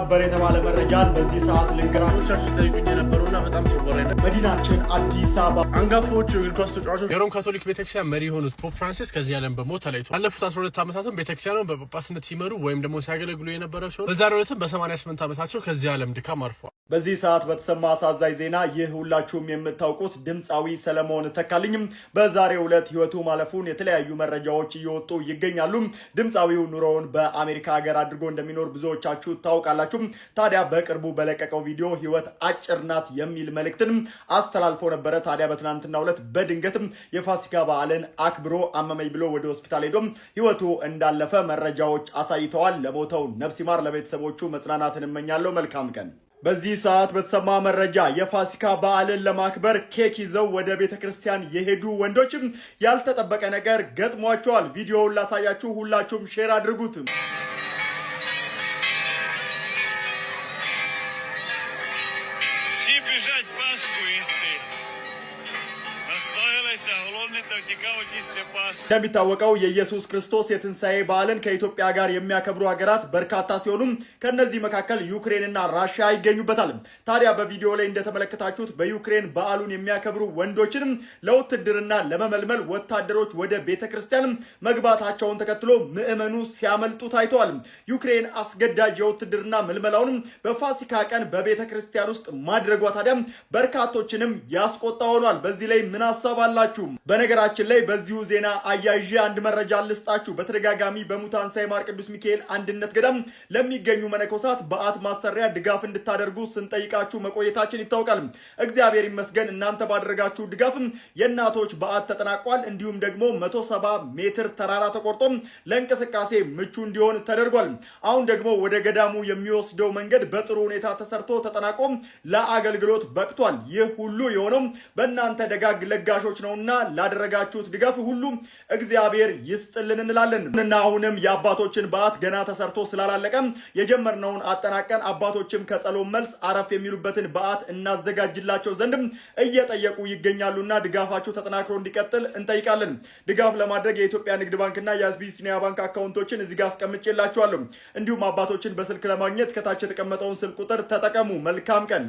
ነበር የተባለ መረጃን በዚህ ሰዓት ልንገራችሁ ጠይቁኝ የነበሩና በጣም ሲወራ መዲናችን አዲስ አበባ አንጋፋዎቹ እግር ኳስ ተጫዋቾች የሮም ካቶሊክ ቤተክርስቲያን መሪ የሆኑት ፖፕ ፍራንሲስ ከዚህ ዓለም በሞት ተለይተዋል። ባለፉት 12 ዓመታትም ቤተክርስቲያኑን በጳጳስነት ሲመሩ ወይም ደግሞ ሲያገለግሉ የነበረው ሲሆን በዛሬው ዕለትም በ88 ዓመታቸው ከዚህ ዓለም ድካም አርፈዋል። በዚህ ሰዓት በተሰማ አሳዛኝ ዜና ይህ ሁላችሁም የምታውቁት ድምፃዊ ሰለሞን ተካልኝም በዛሬው ዕለት ህይወቱ ማለፉን የተለያዩ መረጃዎች እየወጡ ይገኛሉ። ድምፃዊው ኑሮውን በአሜሪካ ሀገር አድርጎ እንደሚኖር ብዙዎቻችሁ ታውቃላችሁ። ታዲያ በቅርቡ በለቀቀው ቪዲዮ ህይወት አጭር ናት የሚል መልእክትን አስተላልፎ ነበረ። ታዲያ በትናንትናው ዕለት በድንገት የፋሲካ በዓልን አክብሮ አመመኝ ብሎ ወደ ሆስፒታል ሄዶ ህይወቱ እንዳለፈ መረጃዎች አሳይተዋል። ለሞተው ነፍስ ይማር፣ ለቤተሰቦቹ መጽናናትን እመኛለሁ። መልካም ቀን። በዚህ ሰዓት በተሰማ መረጃ የፋሲካ በዓልን ለማክበር ኬክ ይዘው ወደ ቤተክርስቲያን የሄዱ ወንዶችም ያልተጠበቀ ነገር ገጥሟቸዋል። ቪዲዮውን ላሳያችሁ፣ ሁላችሁም ሼር አድርጉት። እንደሚታወቀው የኢየሱስ ክርስቶስ የትንሣኤ በዓልን ከኢትዮጵያ ጋር የሚያከብሩ ሀገራት በርካታ ሲሆኑም ከነዚህ መካከል ዩክሬንና ራሽያ ይገኙበታል። ታዲያ በቪዲዮ ላይ እንደተመለከታችሁት በዩክሬን በዓሉን የሚያከብሩ ወንዶችንም ለውትድርና ለመመልመል ወታደሮች ወደ ቤተክርስቲያን መግባታቸውን ተከትሎ ምዕመኑ ሲያመልጡ ታይተዋል። ዩክሬን አስገዳጅ የውትድርና ምልመላውን በፋሲካ ቀን በቤተክርስቲያን ውስጥ ማድረጓ ታዲያ በርካቶችንም ያስቆጣ ሆኗል። በዚህ ላይ ምን ሀሳብ አላችሁ? በነገራችን ላይ በዚሁ ዜና አያይዤ አንድ መረጃ ልስጣችሁ። በተደጋጋሚ በሙታን ሳይማር ቅዱስ ሚካኤል አንድነት ገዳም ለሚገኙ መነኮሳት በዓት ማሰሪያ ድጋፍ እንድታደርጉ ስንጠይቃችሁ መቆየታችን ይታወቃል። እግዚአብሔር ይመስገን እናንተ ባደረጋችሁ ድጋፍ የእናቶች በዓት ተጠናቋል። እንዲሁም ደግሞ 170 ሜትር ተራራ ተቆርጦ ለእንቅስቃሴ ምቹ እንዲሆን ተደርጓል። አሁን ደግሞ ወደ ገዳሙ የሚወስደው መንገድ በጥሩ ሁኔታ ተሰርቶ ተጠናቆ ለአገልግሎት በቅቷል። ይህ ሁሉ የሆነው በእናንተ ደጋግ ለጋሾች ነውና ላደረጋችሁት ድጋፍ ሁሉ እግዚአብሔር ይስጥልን እንላለን እና አሁንም የአባቶችን በዓት ገና ተሰርቶ ስላላለቀ የጀመርነውን አጠናቀን አባቶችም ከጸሎት መልስ አረፍ የሚሉበትን በዓት እናዘጋጅላቸው ዘንድም እየጠየቁ ይገኛሉና ድጋፋችሁ ተጠናክሮ እንዲቀጥል እንጠይቃለን። ድጋፍ ለማድረግ የኢትዮጵያ ንግድ ባንክና የአቢሲኒያ ባንክ አካውንቶችን እዚህ ጋር አስቀምጬላችኋለሁ። እንዲሁም አባቶችን በስልክ ለማግኘት ከታች የተቀመጠውን ስልክ ቁጥር ተጠቀሙ። መልካም ቀን።